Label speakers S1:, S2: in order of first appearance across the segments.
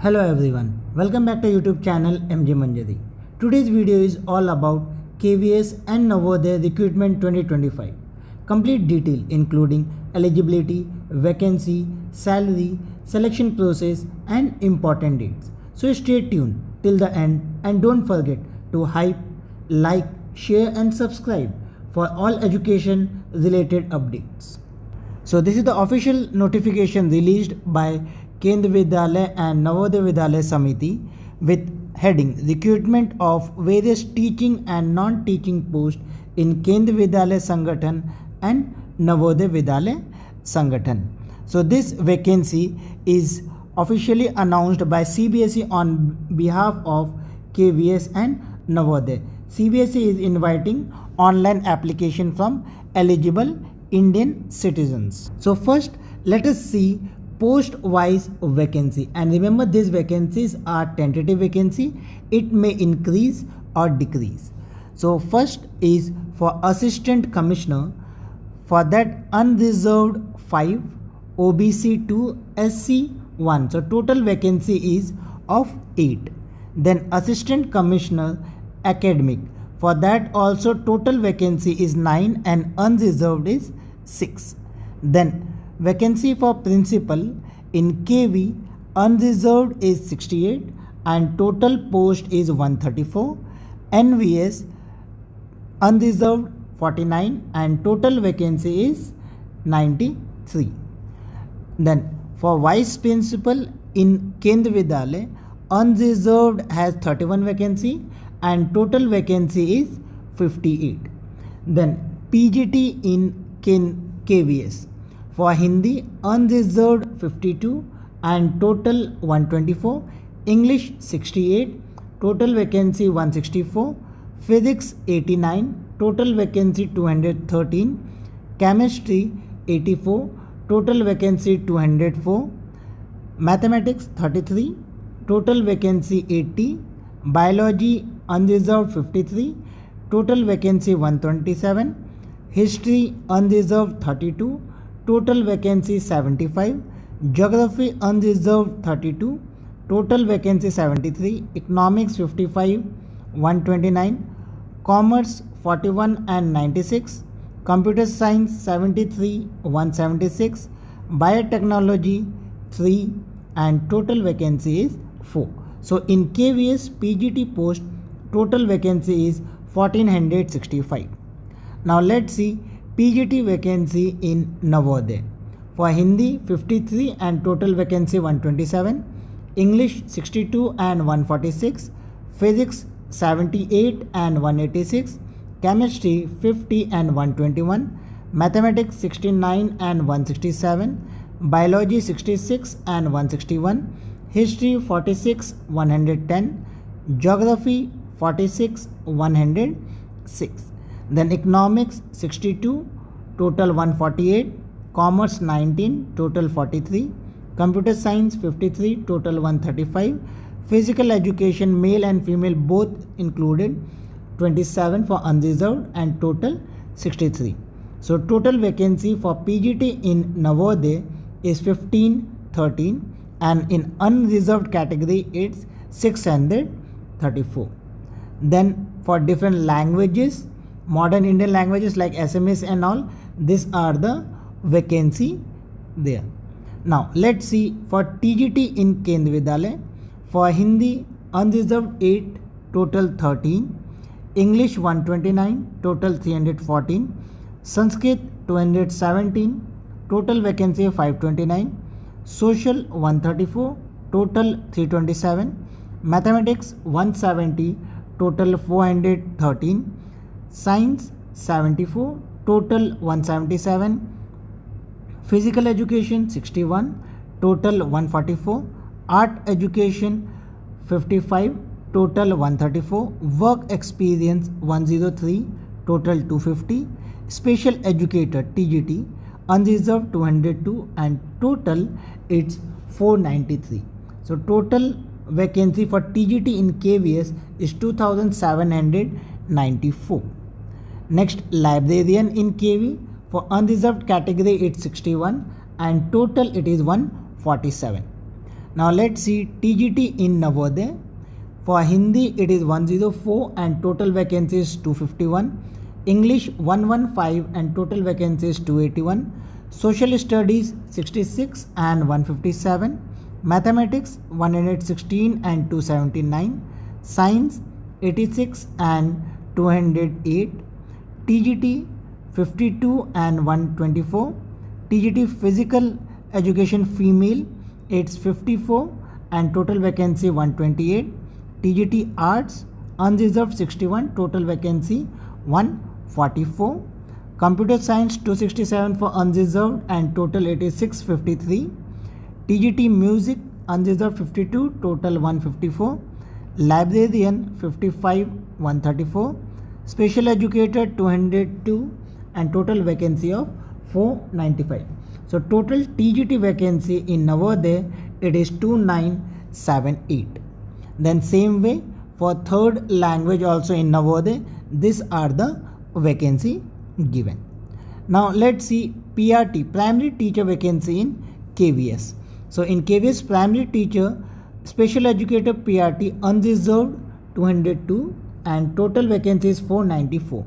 S1: Hello everyone, welcome back to YouTube channel MJ Manjari. Today's video is all about KVS and Navodaya Recruitment 2025. Complete detail including eligibility, vacancy, salary, selection process and important dates. So stay tuned till the end and don't forget to hype, like, share and subscribe for all education related updates. So this is the official notification released by Kendriya Vidyalaya and Navodaya Vidyalaya Samiti with heading Recruitment of various teaching and non-teaching posts in Kendriya Vidyalaya Sangathan and Navodaya Vidyalaya Sangathan. So this vacancy is officially announced by CBSE on behalf of KVS and Navodaya. CBSE is inviting online application from eligible Indian citizens. So first let us see post-wise vacancy, and remember these vacancies are tentative vacancy. It may increase or decrease. So first is for assistant commissioner, for that unreserved 5, OBC 2, SC 1. So total vacancy is of 8. Then assistant commissioner academic, for that also total vacancy is 9 and unreserved is 6. Then vacancy for principal in KV, unreserved is 68 and total post is 134. NVS unreserved 49 and total vacancy is 93. Then for vice principal in Kendriya Vidyalaya, unreserved has 31 vacancy and total vacancy is 58. Then PGT in KVS, for Hindi unreserved 52 and total 124. English 68, total vacancy 164. Physics 89, total vacancy 213. Chemistry 84, total vacancy 204. Mathematics 33, total vacancy 80. Biology unreserved 53, total vacancy 127. History unreserved 32, total vacancy 75. Geography unreserved 32, total vacancy 73. Economics 55, 129. Commerce 41 and 96. Computer science 73, 176. Biotechnology 3 and total vacancy is 4. So in KVS PGT post total vacancy is 1465. Now let's see PGT vacancy in Navodaya. For Hindi 53 and total vacancy 127. English 62 and 146. Physics 78 and 186. Chemistry 50 and 121. Mathematics 69 and 167. Biology 66 and 161. History 46, 110. Geography 46, 106. Then economics 62, total 148. Commerce 19, total 43. Computer science 53, total 135. Physical education male and female both included 27 for unreserved and total 63. So total vacancy for PGT in Navodaya is 1513 and in unreserved category it's 634. Then for different languages, modern Indian languages like SMS and all, these are the vacancy there. Now let's see for TGT in Kendriya Vidyalaya. For Hindi unreserved 8, total 13. English 129, total 314. Sanskrit 217, total vacancy 529. Social 134, total 327. Mathematics 170, total 413. Science 74, total 177. Physical education 61, total 144. Art education 55, total 134. Work experience 103, total 250. Special educator TGT unreserved 202 and total it's 493. So total vacancy for TGT in KVS is 2794. Next, librarian in KV, for unreserved category it's 61 and total it is 147. Now let's see TGT in Navodaya. For Hindi it is 104 and total vacancies 251. English 115 and total vacancies 281. Social Studies 66 and 157. Mathematics 116 and 279. Science 86 and 208. TGT 52 and 124. TGT Physical Education Female it's 54 and total vacancy 128. TGT Arts unreserved 61, total vacancy 144. Computer Science 267 for unreserved and total it is 653. TGT Music unreserved 52, total 154. Librarian 55 134. Special Educator 202 and total vacancy of 495. So total TGT vacancy in Navodaya it is 2978. Then same way for third language also in Navodaya, these are the vacancy given. Now let's see PRT, primary teacher vacancy in KVS. So in KVS primary teacher, special educator PRT unreserved 202 and total vacancy is 494.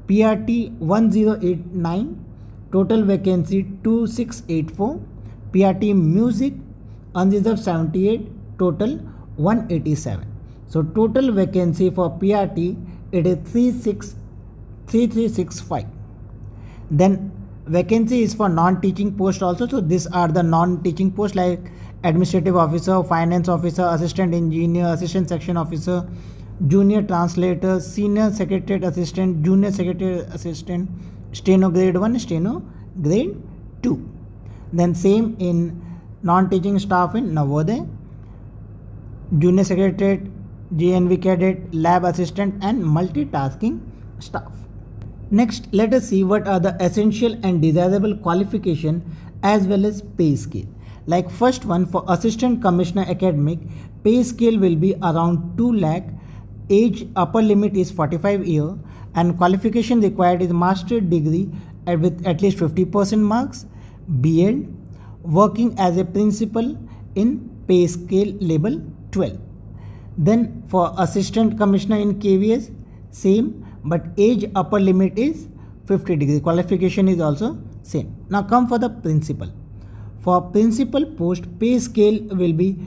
S1: PRT 1089, total vacancy 2684. PRT music unreserved 78, total 187. So total vacancy for PRT it is 3365. Then vacancy is for non-teaching post also. So these are the non-teaching posts like administrative officer, finance officer, assistant engineer, assistant section officer, junior translator, senior secretariat assistant, junior secretariat assistant, steno grade 1, steno grade 2. Then same in non-teaching staff in Navodaya, junior secretariat, JNV cadet, lab assistant and multitasking staff. Next, let us see what are the essential and desirable qualification as well as pay scale. Like first one, for assistant commissioner academic, pay scale will be around 2 lakh, age upper limit is 45 year and qualification required is master degree with at least 50% marks, B.Ed, working as a principal in pay scale level 12. Then for assistant commissioner in KVS, same, but age upper limit is 50 degree. Qualification is also same. Now come for the principal. For principal post, pay scale will be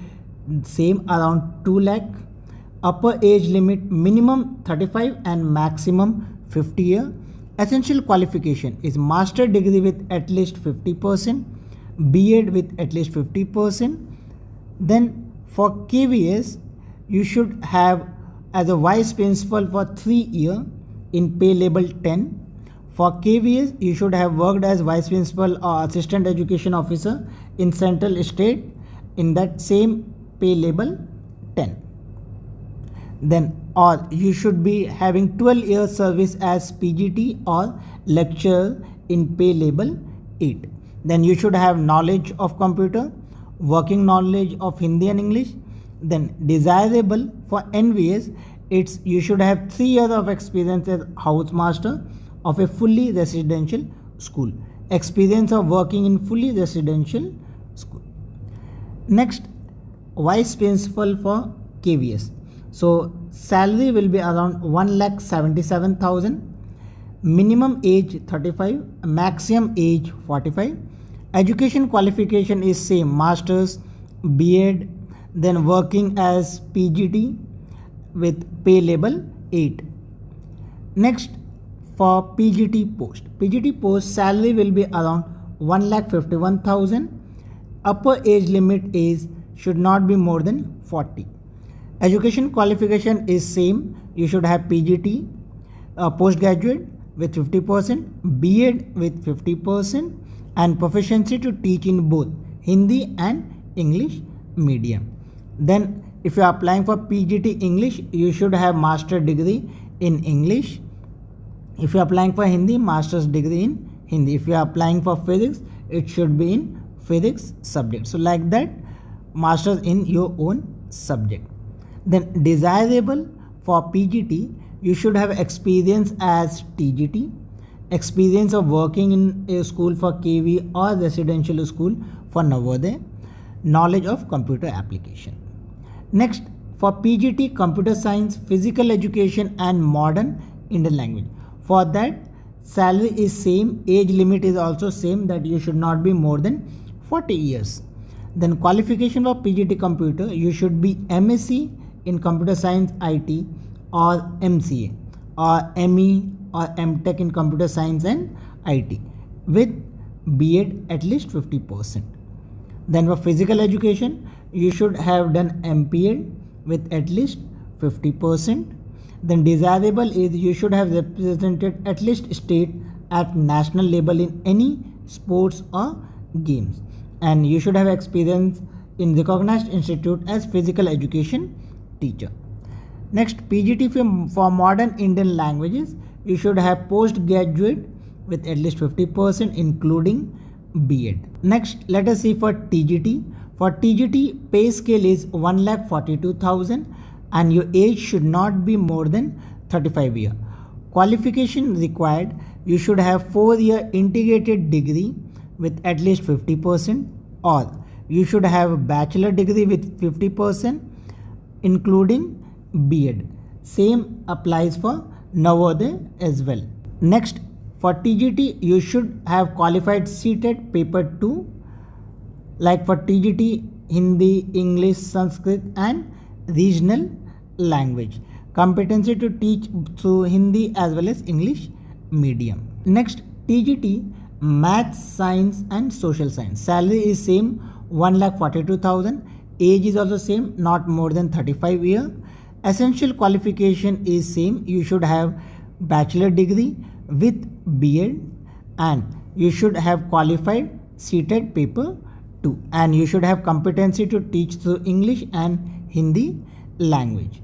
S1: same, around 2 lakh. Upper age limit minimum 35 and maximum 50 year. Essential qualification is master degree with at least 50%, B.Ed with at least 50%. Then for KVS, you should have as a vice principal for 3 years in pay level 10. For KVS, you should have worked as vice principal or assistant education officer in central state in that same pay level 10. Then or you should be having 12 years service as PGT or lecturer in pay level 8. Then you should have knowledge of computer, working knowledge of Hindi and English. Then desirable for NVS, it's you should have 3 years of experience as housemaster of a fully residential school. Experience of working in fully residential school. Next, vice principal for KVS. So salary will be around 1,77,000. Minimum age 35, maximum age 45. Education qualification is same, masters, B.Ed, then working as PGT with pay level 8. Next, for PGT post salary will be around 1,51,000. Upper age limit is should not be more than 40. Education qualification is same, you should have PGT, postgraduate with 50%, B.Ed with 50% and proficiency to teach in both Hindi and English medium. Then if you are applying for PGT English, you should have master degree in English. If you are applying for Hindi, master's degree in Hindi. If you are applying for physics, it should be in physics subject. So like that, master's in your own subject. Then desirable for PGT, you should have experience as TGT, experience of working in a school for KV or residential school for Navodaya, knowledge of computer application. Next, for PGT, computer science, physical education and modern Indian language. For that, salary is same, age limit is also same, that you should not be more than 40 years. Then qualification for PGT computer, you should be MSc in computer science IT or MCA or ME or MTech in computer science and IT with B.Ed at least 50%. Then for physical education, you should have done MPEd with at least 50%. Then desirable is you should have represented at least state at national level in any sports or games, and you should have experience in recognized institute as physical education teacher. Next, PGT for modern Indian languages, you should have postgraduate with at least 50% including B.Ed. Next, let us see for TGT. For TGT, pay scale is 1,42,000 and your age should not be more than 35 years. Qualification required, you should have 4-year integrated degree with at least 50%, or you should have a bachelor degree with 50% including B.Ed. Same applies for Navodaya as well. Next, for TGT, you should have qualified seated paper 2, like for TGT, Hindi, English, Sanskrit and regional language. Competency to teach through Hindi as well as English medium. Next, TGT, maths, science and social science. Salary is same, 1,42,000. Age is also same, not more than 35 years. Essential qualification is same. You should have bachelor degree with B.Ed and you should have qualified seated paper 2, and you should have competency to teach through English and Hindi language.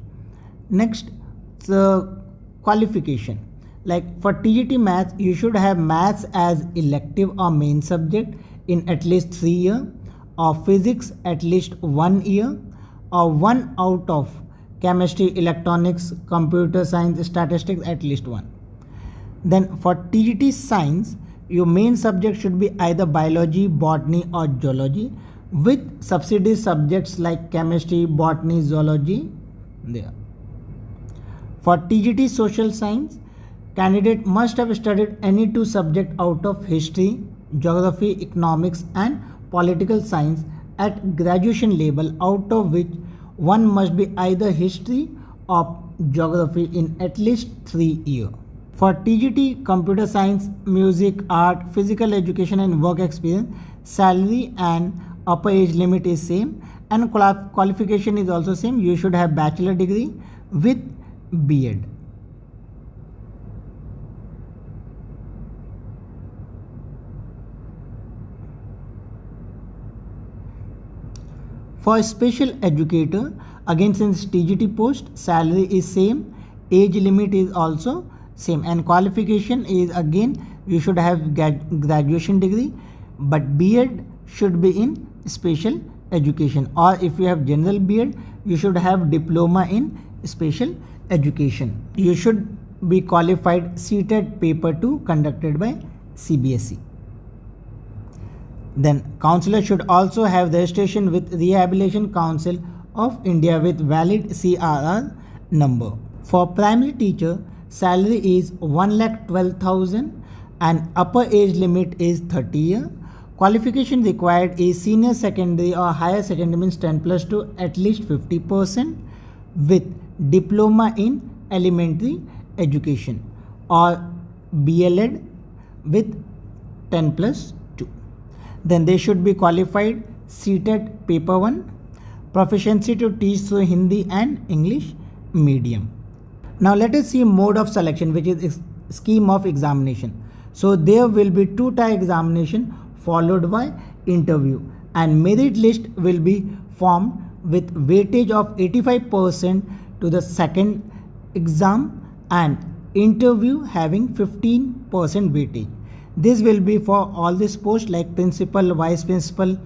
S1: Next, the qualification, like for TGT maths, you should have maths as elective or main subject in at least 3 years, or physics at least 1 year, or 1 out of chemistry, electronics, computer science, statistics at least 1. Then for TGT science, your main subject should be either biology, botany or zoology with subsidiary subjects like chemistry, botany, zoology there. For TGT social science, candidate must have studied any 2 subjects out of history, geography, economics and political science at graduation level, out of which one must be either history or geography in at least 3 years. For TGT, computer science, music, art, physical education and work experience, salary and upper age limit is same, and qualification is also same. You should have bachelor degree with B.Ed. For special educator, again since TGT post, salary is same, age limit is also same, and qualification is again you should have graduation degree, but B.Ed should be in special education, or if you have general B.Ed, you should have diploma in special education. You should be qualified seated paper 2 conducted by CBSE. Then counselor should also have registration with Rehabilitation Council of India with valid CRR number. For primary teacher, salary is 1,12,000 and upper age limit is 30 years. Qualification required is senior secondary or higher secondary, means 10+2 at least 50% with diploma in elementary education, or BLEd with 10+2. Then they should be qualified seated paper 1, proficiency to teach through Hindi and English medium. Now let us see mode of selection, which is scheme of examination. So there will be 2-tier examination followed by interview, and merit list will be formed with weightage of 85% to the second exam and interview having 15% weightage. This will be for all these posts like principal, vice principal,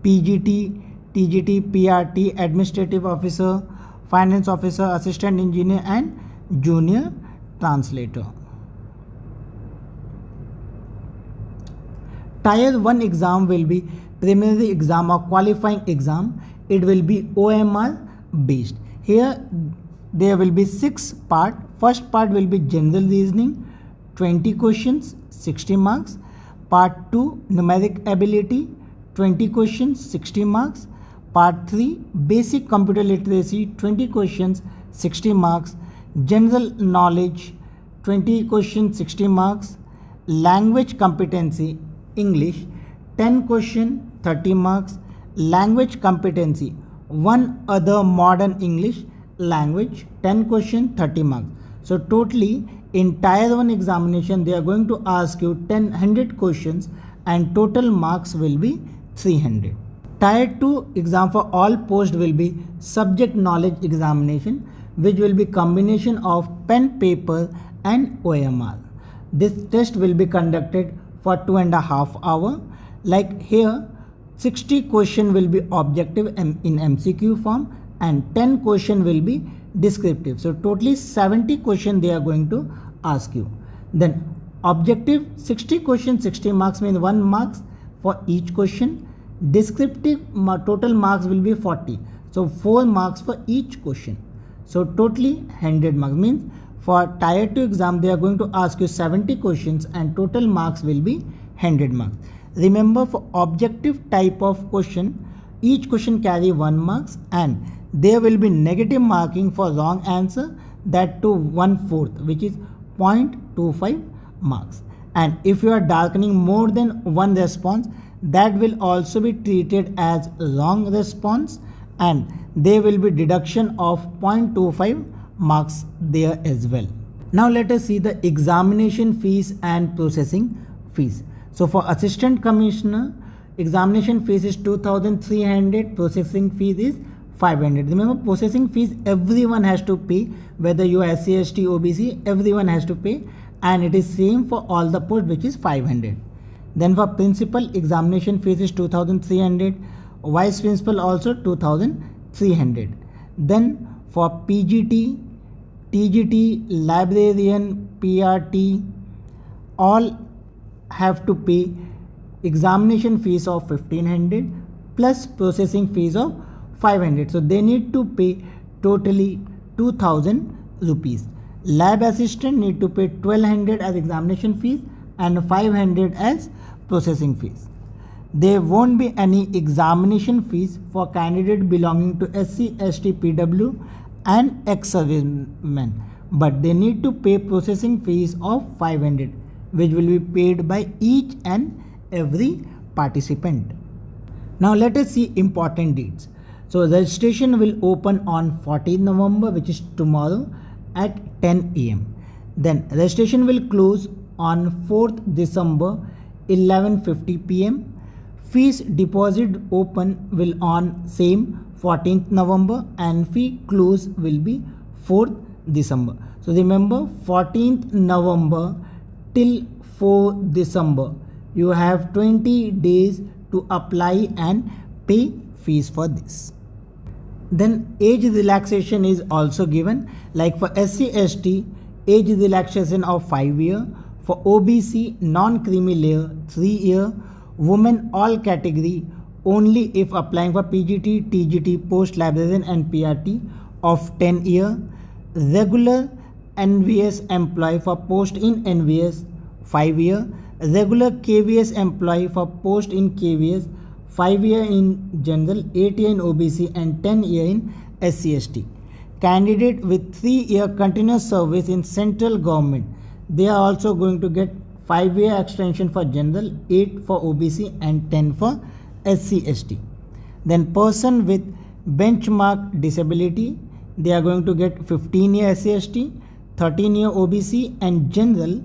S1: PGT, TGT, PRT, administrative officer, finance officer, assistant engineer and junior translator. Tier 1 exam will be preliminary exam or qualifying exam, it will be OMR based. Here there will be 6 parts. First part will be general reasoning, 20 questions, 60 marks. Part 2, numeric ability, 20 questions, 60 marks. Part 3, basic computer literacy, 20 questions, 60 marks. General knowledge, 20 questions, 60 marks. Language competency, English, 10 question, 30 marks. Language competency, one other modern English language, 10 question, 30 marks. So totally in Tier 1 examination, they are going to ask you 100 questions and total marks will be 300. Tier 2 exam for all posts will be subject knowledge examination, which will be combination of pen, paper and OMR. This test will be conducted for 2.5 hours. Like here, 60 question will be objective in MCQ form and 10 question will be descriptive. So totally 70 question they are going to ask you. Then objective 60 question, 60 marks means 1 marks for each question. Descriptive total marks will be 40. So 4 marks for each question. So totally 100 marks means for Tier 2 exam they are going to ask you 70 questions and total marks will be 100 marks. Remember, for objective type of question, each question carry 1 marks and there will be negative marking for wrong answer, that to 1/4, which is 0.25 marks. And if you are darkening more than one response, that will also be treated as wrong response and there will be deduction of 0.25 marks there as well. Now let us see the examination fees and processing fees. So for assistant commissioner, examination fees is 2,300, processing fees is 500. Remember, processing fees everyone has to pay, whether you are SC, ST, OBC, everyone has to pay, and it is same for all the posts, which is 500. Then for principal, examination fees is 2,300, vice principal also 2,300. Then for PGT, TGT, librarian, PRT, all have to pay examination fees of 1,500 plus processing fees of 500. So they need to pay totally 2,000 rupees. Lab assistant need to pay 1,200 as examination fees and 500 as processing fees. There won't be any examination fees for candidate belonging to SC, ST, PW and ex-servicemen, but they need to pay processing fees of 500, which will be paid by each and every participant. Now let us see important dates. So registration will open on 14th November, which is tomorrow at 10 AM. Then registration will close on 4th December 11:50 PM. Fees deposit open will on same 14th November and fee close will be 4th December. So remember, 14th November till 4th December you have 20 days to apply and pay fees for this. Then age relaxation is also given, like for SC, ST, age relaxation of 5 years, for OBC non-creamy layer 3 years, women all category only if applying for PGT, TGT, post librarian and PRT of 10 years, regular NVS employee for post in NVS 5 years, regular KVS employee for post in KVS 5 years in general, 8 years in OBC and 10 years in SC, ST. Candidate with 3 year continuous service in central government, they are also going to get 5 year extension for general, 8 for OBC and 10 for SC, ST. Then person with benchmark disability, they are going to get 15 year SC, ST, 13 year OBC and general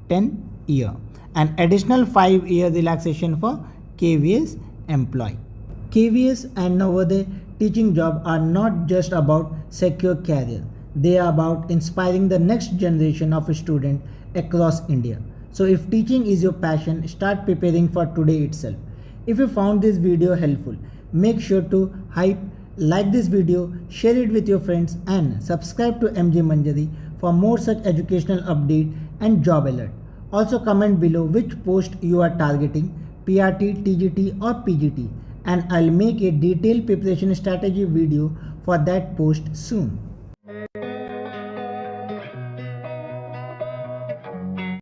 S1: 10 year, and additional 5 year relaxation for KVS employee. KVS and Navodaya teaching job are not just about secure career, they are about inspiring the next generation of students across India. So if teaching is your passion, start preparing for today itself. If you found this video helpful, make sure to like this video, share it with your friends and subscribe to MJ Manjari for more such educational update and job alert. Also comment below which post you are targeting. PRT, TGT or PGT, and I'll make a detailed preparation strategy video for that post soon.